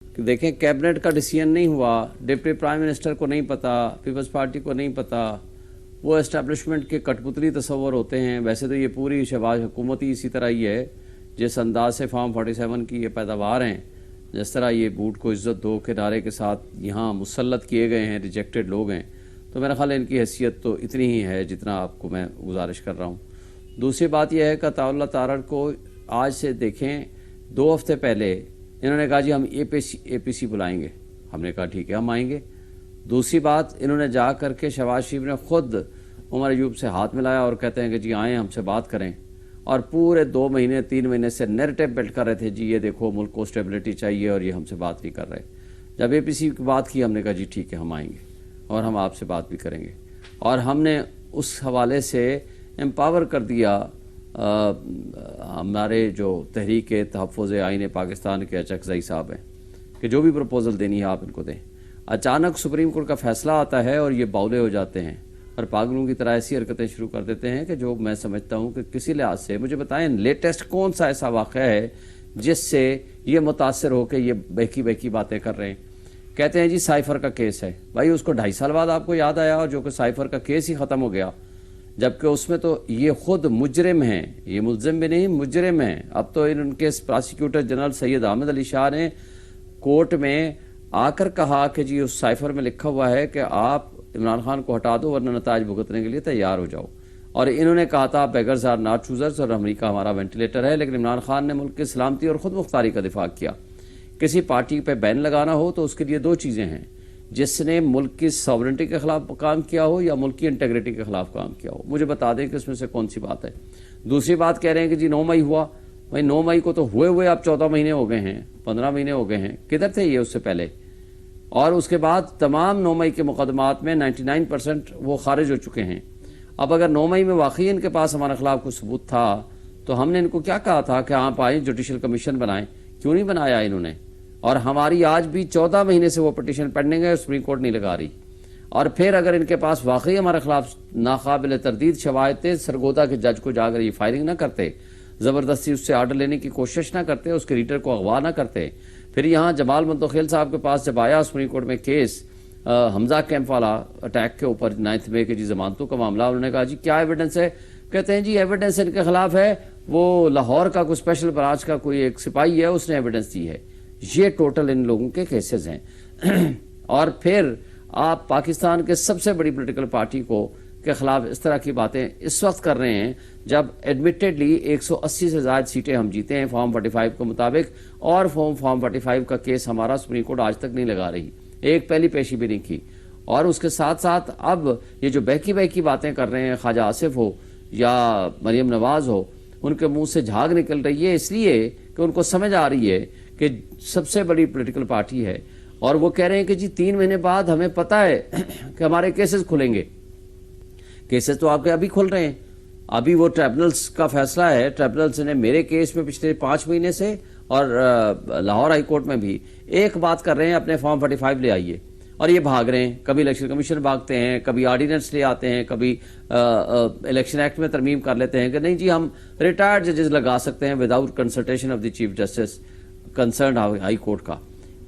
دیکھیں کیبنٹ کا ڈیسیژن نہیں ہوا، ڈپٹی پرائم منسٹر کو نہیں پتا، پیپلز پارٹی کو نہیں پتا، وہ اسٹیبلشمنٹ کے کٹ پتلی تصور ہوتے ہیں۔ ویسے تو یہ پوری شہباز حکومت ہی اسی طرح ہی ہے، جس انداز سے فارم 47 کی یہ پیداوار ہیں، جس طرح یہ بوٹ کو عزت دو کے نعرے کے ساتھ یہاں مسلط کیے گئے ہیں، ریجیکٹڈ لوگ ہیں، تو میرا خیال ہے ان کی حیثیت تو اتنی ہی ہے جتنا آپ کو میں گزارش کر رہا ہوں۔ دوسری بات یہ ہے کہ عطاء اللہ تارڑ کو آج سے دیکھیں 2 ہفتے پہلے انہوں نے کہا جی ہم اے پی سی بلائیں گے، ہم نے کہا ٹھیک ہے ہم آئیں گے۔ دوسری بات انہوں نے جا کر کے شہباز شریف نے خود عمر ایوب سے ہاتھ ملایا اور کہتے ہیں کہ جی آئیں ہم سے بات کریں، اور پورے 2 مہینے 3 مہینے سے نیریٹو بلڈ کر رہے تھے جی یہ دیکھو ملک کو اسٹیبلٹی چاہیے اور یہ ہم سے بات نہیں کر رہے۔ جب اے پی سی کی بات کی ہم نے کہا جی ٹھیک ہے ہم آئیں گے اور ہم آپ سے بات بھی کریں گے، اور ہم نے اس حوالے سے امپاور کر دیا ہمارے جو تحریک تحفظ آئین پاکستان کے اچکزئی صاحب ہیں کہ جو بھی پروپوزل دینی ہے آپ ان کو دیں۔ اچانک سپریم کورٹ کا فیصلہ آتا ہے اور یہ باولے ہو جاتے ہیں اور پاگلوں کی طرح ایسی حرکتیں شروع کر دیتے ہیں کہ جو میں سمجھتا ہوں کہ کسی لحاظ سے مجھے بتائیں لیٹسٹ کون سا ایسا واقعہ ہے جس سے یہ متاثر ہو کے یہ بہکی باتیں کر رہے ہیں۔ کہتے ہیں جی سائفر کا کیس ہے، بھائی اس کو 2.5 سال بعد آپ کو یاد آیا اور جو کہ سائفر کا کیس ہی ختم ہو گیا، جبکہ اس میں تو یہ خود مجرم ہیں، یہ ملزم بھی نہیں مجرم ہیں۔ اب تو ان کے پراسیکیوٹر جنرل سید احمد علی شاہ نے کورٹ میں آ کر کہا کہ جی اس سائفر میں لکھا ہوا ہے کہ آپ عمران خان کو ہٹا دو ورنہ نتائج بھگتنے کے لیے تیار ہو جاؤ، اور انہوں نے کہا تھا بیگرز آر ناٹ چوزرز اور امریکہ ہمارا وینٹیلیٹر ہے، لیکن عمران خان نے ملک کی سلامتی اور خود مختاری کا دفاع کیا۔ کسی پارٹی پہ بین لگانا ہو تو اس کے لیے 2 چیزیں ہیں، جس نے ملک کی ساورنٹی کے خلاف کام کیا ہو یا ملک کی انٹیگریٹی کے خلاف کام کیا ہو۔ مجھے بتا دیں کہ اس میں سے کون سی بات ہے۔ دوسری بات کہہ رہے ہیں کہ جی 9 مئی ہوا، بھائی 9 مئی کو تو ہوئے اب 14 مہینے ہو گئے ہیں، 15 مہینے ہو گئے ہیں، کدھر تھے یہ اس سے پہلے؟ اور اس کے بعد تمام 9 مئی کے مقدمات میں 99% وہ خارج ہو چکے ہیں۔ اب اگر 9 مئی میں واقعی ان کے پاس ہمارے خلاف کوئی ثبوت تھا تو ہم نے ان کو کیا کہا تھا کہ آپ آئیں جوڈیشل کمیشن بنائیں، کیوں نہیں بنایا انہوں نے؟ اور ہماری آج بھی 14 مہینے سے وہ پٹیشن پینڈنگ ہے، سپریم کورٹ نہیں لگا رہی۔ اور پھر اگر ان کے پاس واقعی ہمارے خلاف ناقابل تردید شواہد تھے، سرگودا کے جج کو جا کر یہ فائرنگ نہ کرتے، زبردستی اس سے آرڈر لینے کی کوشش نہ کرتے، اس کے ریڈر کو اغوا نہ کرتے۔ پھر یہاں جمال منتخیل صاحب کے پاس جب آیا سپریم کورٹ میں کیس حمزہ کیمپ والا اٹیک کے اوپر 9 مئی کے جی ضمانتوں کا معاملہ، انہوں نے کہا جی کیا ایویڈنس ہے؟ کہتے ہیں جی ایویڈنس ان کے خلاف ہے، وہ لاہور کا کوئی اسپیشل برانچ کا کوئی ایک سپاہی ہے اس نے ایویڈنس دی ہے۔ یہ ٹوٹل ان لوگوں کے کیسز ہیں۔ اور پھر آپ پاکستان کے سب سے بڑی پولیٹیکل پارٹی کو کے خلاف اس طرح کی باتیں اس وقت کر رہے ہیں جب ایڈمیٹڈلی 180 سے زائد سیٹیں ہم جیتے ہیں فارم 45 کے مطابق، اور فارم 45 کا کیس ہمارا سپریم کورٹ آج تک نہیں لگا رہی، ایک پہلی پیشی بھی نہیں کی۔ اور اس کے ساتھ ساتھ اب یہ جو بہکی باتیں کر رہے ہیں، خواجہ آصف ہو یا مریم نواز ہو، ان کے منہ سے جھاگ نکل رہی ہے اس لیے کہ ان کو سمجھ آ رہی ہے کہ سب سے بڑی پولیٹیکل پارٹی ہے، اور وہ کہہ رہے ہیں کہ جی 3 مہینے بعد ہمیں پتہ ہے کہ ہمارے کیسز کھلیں گے۔ کیسز تو آپ کے ابھی کھل رہے ہیں، ابھی وہ ٹریبونلز کا فیصلہ ہے، ٹریبونلز نے میرے کیس میں پچھلے 5 مہینے سے اور لاہور ہائی کورٹ میں بھی ایک بات کر رہے ہیں اپنے فارم 45 لے آئیے، اور یہ بھاگ رہے ہیں، کبھی الیکشن کمیشن بھاگتے ہیں، کبھی آرڈیننس لے آتے ہیں، کبھی الیکشن ایکٹ میں ترمیم کر لیتے ہیں کہ نہیں جی ہم ریٹائرڈ ججز لگا سکتے ہیں without consultation of the chief justice concerned high court کا۔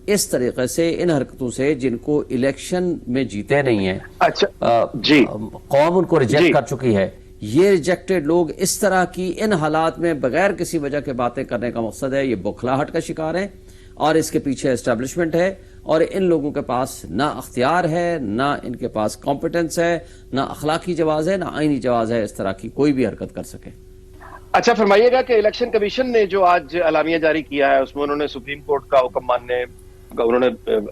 اس طریقے سے ان حرکتوں سے جن کو الیکشن میں جیتے نہیں ہیں، اچھا جی قوم ان کو ریجیکٹ کر چکی ہے، یہ ریجیکٹڈ لوگ اس طرح کی ان حالات میں بغیر کسی وجہ کے باتیں کرنے کا مقصد ہے، یہ بوکھلاہٹ کا شکار ہیں، اور اس کے پیچھے اسٹیبلشمنٹ ہے، اور ان لوگوں کے پاس نہ اختیار ہے، نہ ان کے پاس کمپیٹنس ہے، نہ اخلاقی جواز ہے، نہ آئینی جواز ہے اس طرح کی کوئی بھی حرکت کر سکے۔ اچھا فرمائیے گا کہ الیکشن کمیشن نے جو آج اعلامیہ جاری کیا ہے اس میں انہوں نے سپریم کورٹ کا حکم ماننے انہوں نے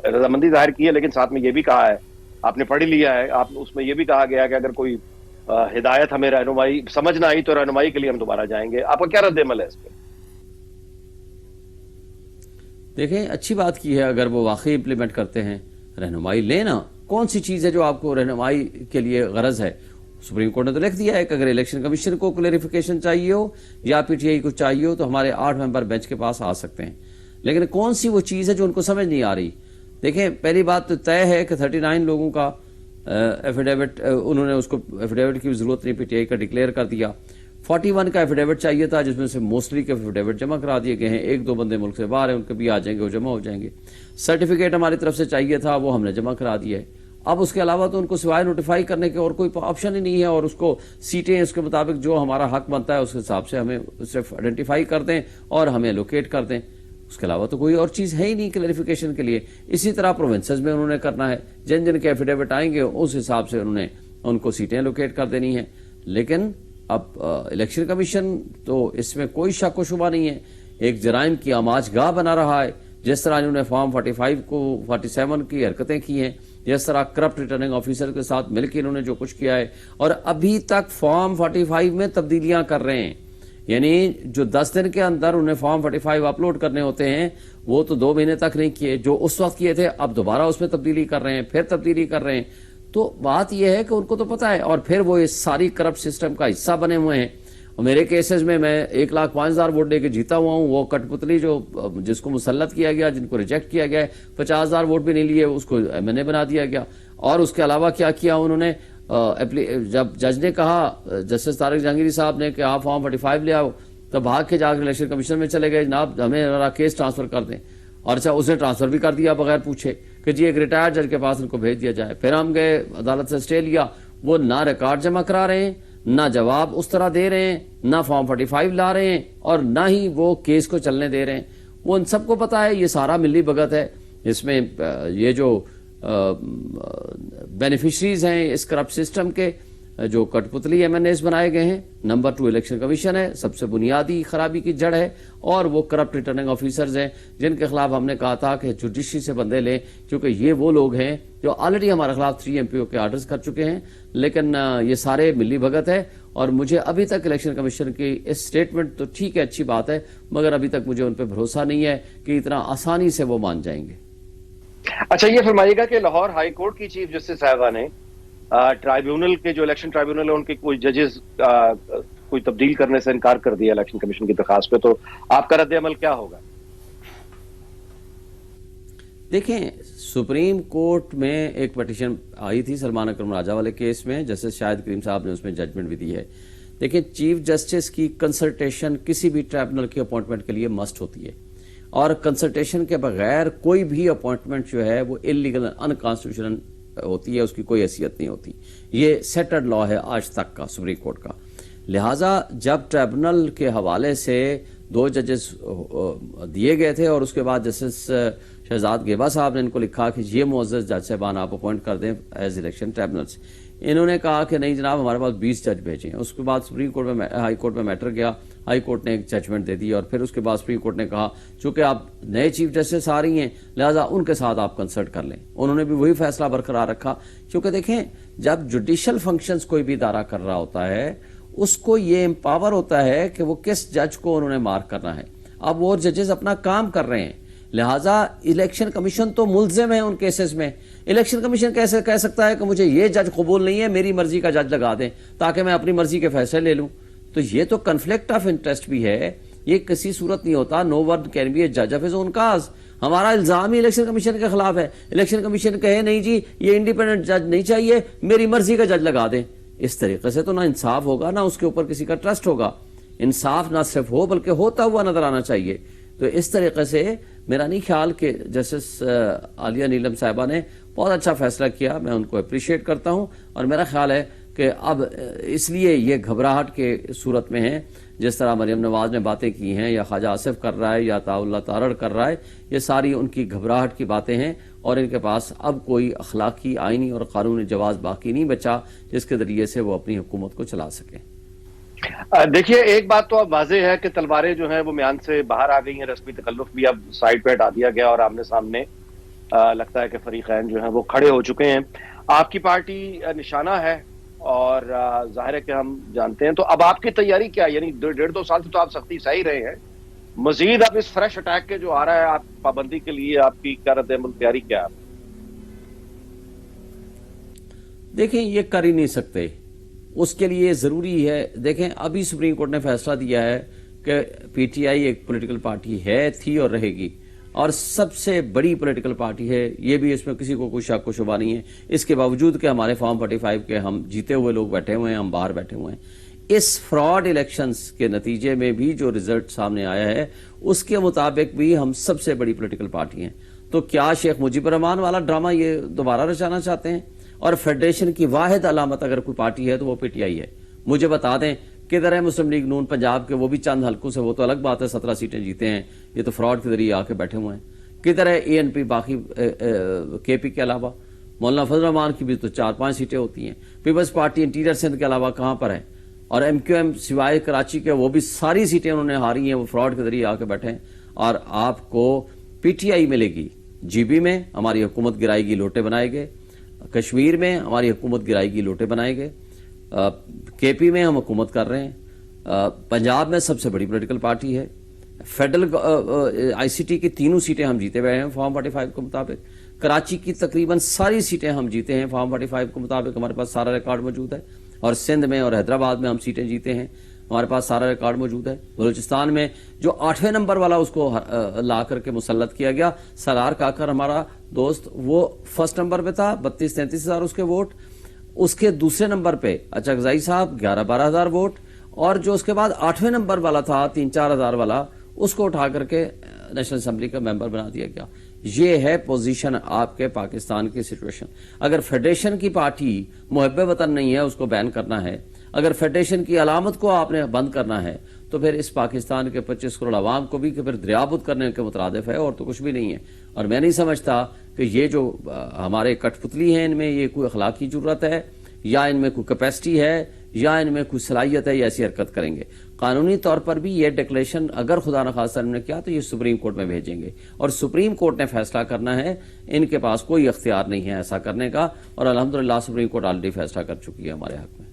رضامندی ظاہر کی ہے، لیکن ساتھ میں یہ بھی کہا ہے، آپ نے پڑھ لیا ہے، آپ اس میں یہ بھی کہا گیا کہ اگر کوئی ہدایت ہمیں رہنمائی سمجھ نہ آئی تو رہنمائی کے لیے ہم دوبارہ جائیں گے۔ آپ کا کیا رد عمل ہے اس پہ؟ دیکھیں اچھی بات کی ہے، اگر وہ واقعی امپلیمنٹ کرتے ہیں، رہنمائی لینا کون سی چیز ہے جو آپ کو رہنمائی کے لیے غرض ہے؟ سپریم کورٹ نے تو لکھ دیا ہے کہ اگر الیکشن کمیشن کو کلیریفیکیشن چاہیے ہو یا پی ٹی آئی کو چاہیے ہو تو ہمارے 8 ممبر بینچ کے پاس آ سکتے ہیں، لیکن کون سی وہ چیز ہے جو ان کو سمجھ نہیں آ رہی؟ دیکھیں پہلی بات تو طے ہے کہ 39 لوگوں کا ایفیڈیوٹ، انہوں نے اس کو ایفیڈیوٹ کی ضرورت نہیں، پی ٹی آئی کا ڈکلیئر کر دیا۔ 41 کا ایفیڈیوٹ چاہیے تھا جس میں سے موسٹلی کے ایفیڈیوٹ جمع کرا دیے گئے ہیں. 1-2 بندے ملک سے باہر ہیں, ان کے بھی آ جائیں گے, وہ جمع ہو جائیں گے. سرٹیفکیٹ ہماری طرف سے چاہیے تھا, وہ ہم نے جمع کرا دیا ہے. اب اس کے علاوہ تو ان کو سوائے نوٹیفائی کرنے کے اور کوئی آپشن ہی نہیں ہے, اور اس کو سیٹیں اس کے مطابق جو ہمارا حق بنتا ہے اس کے حساب سے ہمیں صرف آئیڈینٹیفائی کر دیں اور ہمیں لوکیٹ کر دیں. اس کے علاوہ تو کوئی اور چیز ہے ہی نہیں کلیریفیکیشن کے لیے. اسی طرح پروونسز میں انہوں نے کرنا ہے, جن جن کے ایفیڈیوٹ آئیں گے اس حساب سے انہوں نے ان کو سیٹیں لوکیٹ کر دینی ہیں. لیکن اب الیکشن کمیشن تو اس میں کوئی شک و شبہ نہیں ہے, ایک جرائم کی آماج گاہ بنا رہا ہے. جس طرح انہوں نے فارم 45 کو 47 کی حرکتیں کی ہیں, جس طرح کرپٹ ریٹرننگ آفیسر کے ساتھ مل کے انہوں نے جو کچھ کیا ہے, اور ابھی تک فارم 45 میں تبدیلیاں کر رہے ہیں. یعنی جو 10 دن کے اندر انہیں فارم 45 اپلوڈ کرنے ہوتے ہیں وہ تو 2 مہینے تک نہیں کیے, جو اس وقت کیے تھے اب دوبارہ اس میں تبدیلی کر رہے ہیں, پھر تبدیلی کر رہے ہیں. تو بات یہ ہے کہ ان کو تو پتا ہے, اور پھر وہ اس ساری کرپٹ سسٹم کا حصہ بنے ہوئے ہیں. اور میرے کیسز میں 1,05,000 ووٹ دے کے جیتا ہوا ہوں. وہ کٹ پتلی جو جس کو مسلط کیا گیا, جن کو ریجیکٹ کیا گیا ہے, 50,000 ووٹ بھی نہیں لیے, اس کو MNA بنا دیا گیا. اور اس کے علاوہ کیا کیا انہوں نے, جب جج نے کہا, جسٹس طارق جہانگیری صاحب نے کہ آپ فارم 45 لے آؤ, تو بھاگ کے جا کے الیکشن کمیشن میں چلے گئے, جناب ہمیں ذرا کیس ٹرانسفر کر دیں. اور اچھا اس نے ٹرانسفر بھی کر دیا بغیر پوچھے کہ جی ایک ریٹائرڈ جج کے پاس ان کو بھیج دیا جائے. پھر ہم گئے عدالت سے سٹے لیا, وہ نہ ریکارڈ جمع کرا رہے ہیں, نہ جواب اس طرح دے رہے ہیں, نہ فارم 45 لا رہے ہیں, اور نہ ہی وہ کیس کو چلنے دے رہے ہیں. وہ ان سب کو پتا ہے یہ سارا ملی بھگت ہے. اس میں یہ جو بینیفیشریز ہیں اس کرپٹ سسٹم کے, جو کٹ پتلی MNAs بنائے گئے ہیں, نمبر 2 الیکشن کمیشن ہے, سب سے بنیادی خرابی کی جڑ ہے, اور وہ کرپٹ ریٹرننگ آفیسرز ہیں جن کے خلاف ہم نے کہا تھا کہ جوڈیشری سے بندے لیں, کیونکہ یہ وہ لوگ ہیں جو آلریڈی ہمارے خلاف 3 MPO کے آرڈرز کر چکے ہیں. لیکن یہ سارے ملی بھگت ہے, اور مجھے ابھی تک الیکشن کمیشن کی اس سٹیٹمنٹ تو ٹھیک ہے, اچھی بات ہے, مگر ابھی تک مجھے ان پہ بھروسہ نہیں ہے کہ اتنا آسانی سے وہ مان جائیں گے. اچھا یہ فرمائیے گا کہ لاہور ہائی کورٹ کی چیف جسٹس صاحبہ نے ٹرائیبیونل کے جو الیکشن ٹرائیبیونل ہے ان کے کوئی ججز کوئی تبدیل کرنے سے انکار کر دیا الیکشن کمیشن کی درخواست پہ, تو آپ کا رد عمل کیا ہوگا؟ دیکھیں, سپریم کورٹ میں ایک پٹیشن آئی تھی سلمان اکرم راجہ والے کیس میں, جسٹس شاہد کریم صاحب نے اس میں ججمنٹ بھی دی ہے. دیکھیں, چیف جسٹس کی کنسلٹیشن کسی بھی ٹرائبونل کی اپوائنٹمنٹ کے لیے مسٹ ہوتی ہے, اور کنسلٹیشن کے بغیر کوئی بھی اپوائنٹمنٹ جو ہے وہ انلیگل انکانسٹیٹیوشنل ہوتی ہے, اس کی کوئی حیثیت نہیں ہوتی. یہ سیٹلڈ لا ہے آج تک کا سپریم کورٹ کا. لہٰذا جب ٹرائبونل کے حوالے سے 2 ججز دیے گئے تھے, اور اس کے بعد جسٹس شہزاد گیبا صاحب نے ان کو لکھا کہ یہ معزز جج صاحبان آپ اپوائنٹ کر دیں ایز الیکشن ٹرائبونلز. انہوں نے کہا کہ نہیں جناب, ہمارے پاس 20 جج بھیجیں. اس کے بعد سپریم کورٹ میں ہائی کورٹ میں میٹر گیا, ہائی کورٹ نے ایک ججمنٹ دے دی, اور پھر اس کے بعد سپریم کورٹ نے کہا چونکہ آپ نئے چیف جسٹس آ رہی ہیں لہذا ان کے ساتھ آپ کنسلٹ کر لیں. انہوں نے بھی وہی فیصلہ برقرار رکھا, کیونکہ دیکھیں جب جوڈیشل فنکشنز کوئی بھی ادارہ کر رہا ہوتا ہے اس کو یہ امپاور ہوتا ہے کہ وہ کس جج کو انہوں نے مارک کرنا ہے. اب وہ ججز اپنا کام کر رہے ہیں, لہٰذا الیکشن کمیشن تو ملزم ہے ان کیسز میں. الیکشن کمیشن کیسے کہہ سکتا ہے کہ مجھے یہ جج قبول نہیں ہے, میری مرضی کا جج لگا دیں تاکہ میں اپنی مرضی کے فیصلے لے لوں. تو یہ تو کنفلکٹ آف انٹرسٹ بھی ہے, یہ کسی صورت نہیں ہوتا. نو ون کین بی اے جج آف ہز اون کاز. ہمارا الزام ہی الیکشن کمیشن کے خلاف ہے. الیکشن کمیشن کہے نہیں جی یہ انڈیپینڈنٹ جج نہیں چاہیے, میری مرضی کا جج لگا دیں. اس طریقے سے تو نہ انصاف ہوگا, نہ اس کے اوپر کسی کا ٹرسٹ ہوگا. انصاف نہ صرف ہو بلکہ ہوتا ہوا نظر آنا چاہیے. تو اس طریقے سے میرا نہیں خیال کہ جسٹس عالیہ نیلم صاحبہ نے بہت اچھا فیصلہ کیا, میں ان کو اپریشیٹ کرتا ہوں. اور میرا خیال ہے کہ اب اس لیے یہ گھبراہٹ کے صورت میں ہیں, جس طرح مریم نواز نے باتیں کی ہیں, یا خواجہ آصف کر رہا ہے, یا عطاء اللہ تارڑ کر رہا ہے, یہ ساری ان کی گھبراہٹ کی باتیں ہیں, اور ان کے پاس اب کوئی اخلاقی, آئینی اور قانونی جواز باقی نہیں بچا جس کے ذریعے سے وہ اپنی حکومت کو چلا سکیں. دیکھیے ایک بات تو اب واضح ہے کہ تلواریں جو ہیں وہ میان سے باہر آ گئی ہیں, رسمی تکلف بھی اب سائڈ پہ ہٹا دیا گیا, اور آمنے سامنے لگتا ہے کہ فریقین جو ہیں وہ کھڑے ہو چکے ہیں. آپ کی پارٹی نشانہ ہے اور ظاہر ہے کہ ہم جانتے ہیں, تو اب آپ کی تیاری کیا؟ یعنی 1.5-2 سال سے تو آپ سختی سہ ہی رہے ہیں, مزید اب اس فریش اٹیک کے جو آ رہا ہے آپ پابندی کے لیے آپ کی کیا رد عمل تیاری کیا ہے؟ دیکھیں یہ کر ہی نہیں سکتے, اس کے لیے ضروری ہے. دیکھیں ابھی سپریم کورٹ نے فیصلہ دیا ہے کہ پی ٹی آئی ایک پولیٹیکل پارٹی ہے, تھی اور رہے گی, اور سب سے بڑی پولیٹیکل پارٹی ہے. یہ بھی اس میں کسی کو کوئی شک و شبہ نہیں ہے, اس کے باوجود کہ ہمارے فارم 45 کے ہم جیتے ہوئے لوگ بیٹھے ہوئے ہیں, ہم باہر بیٹھے ہوئے ہیں. اس فراڈ الیکشنز کے نتیجے میں بھی جو رزلٹ سامنے آیا ہے اس کے مطابق بھی ہم سب سے بڑی پولیٹیکل پارٹی ہیں. تو کیا شیخ مجیب الرحمان والا ڈرامہ یہ دوبارہ رچانا چاہتے ہیں؟ اور فیڈریشن کی واحد علامت اگر کوئی پارٹی ہے تو وہ پی ٹی آئی ہے. مجھے بتا دیں کدھر ہے مسلم لیگ نون پنجاب کے؟ وہ بھی چند حلقوں سے، وہ تو الگ بات ہے، 17 سیٹیں جیتے ہیں، یہ تو فراڈ کے ذریعے آ کے بیٹھے ہوئے ہیں. کدھر ہے اے این پی باقی کے پی کے علاوہ؟ مولانا فضل الرحمان کی بھی تو 4-5 سیٹیں ہوتی ہیں. پیپلز پارٹی انٹیریئر سندھ کے علاوہ کہاں پر ہے؟ اور ایم کیو ایم سوائے کراچی کے وہ بھی ساری سیٹیں انہوں نے ہاری ہیں، وہ فراڈ کے ذریعے آ کے بیٹھے ہیں. اور آپ کو پی ٹی آئی ملے گی جی بی میں ہماری حکومت گرائے گی، لوٹے بنائے گے. کشمیر میں ہماری حکومت گرائے گی، لوٹے بنائے گے. کے پی میں ہم حکومت کر رہے ہیں. پنجاب میں سب سے بڑی پولیٹیکل پارٹی ہے. فیڈرل آئی سی ٹی کی 3 سیٹیں ہم جیتے ہوئے ہیں فارم 45 کے مطابق. کراچی کی تقریباً ساری سیٹیں ہم جیتے ہیں فارم 45 کے مطابق، ہمارے پاس سارا ریکارڈ موجود ہے. اور سندھ میں اور حیدرآباد میں ہم سیٹیں جیتے ہیں، ہمارے پاس سارا ریکارڈ موجود ہے. بلوچستان میں جو 8ویں نمبر والا اس کو لا کر کے مسلط کیا گیا، سرار کاکر ہمارا دوست، وہ فرسٹ نمبر پہ تھا، 32-33 ہزار اس کے ووٹ. اس کے دوسرے نمبر پہ اچکزئی صاحب 11-12 ہزار ووٹ. اور جو اس کے بعد 8ویں نمبر والا تھا 3-4 ہزار والا، اس کو اٹھا کر کے نیشنل اسمبلی کا ممبر بنا دیا گیا. یہ ہے پوزیشن آپ کے پاکستان کی سچویشن. اگر فیڈریشن کی پارٹی محب وطن نہیں ہے، اس کو بین کرنا ہے، اگر فیڈریشن کی علامت کو آپ نے بند کرنا ہے، تو پھر اس پاکستان کے 25 کروڑ عوام کو بھی کہ پھر دریابت کرنے کے مترادف ہے، اور تو کچھ بھی نہیں ہے. اور میں نہیں سمجھتا کہ یہ جو ہمارے کٹ پتلی ہیں ان میں یہ کوئی اخلاقی ضرورت ہے، یا ان میں کوئی کیپیسٹی ہے، یا ان میں کوئی صلاحیت ہے، یا ایسی حرکت کریں گے. قانونی طور پر بھی یہ ڈکلیریشن اگر خدا نخواستہ انہوں نے کیا تو یہ سپریم کورٹ میں بھیجیں گے، اور سپریم کورٹ نے فیصلہ کرنا ہے. ان کے پاس کوئی اختیار نہیں ہے ایسا کرنے کا، اور الحمدللہ سپریم کورٹ آلریڈی فیصلہ کر چکی ہے ہمارے حق میں.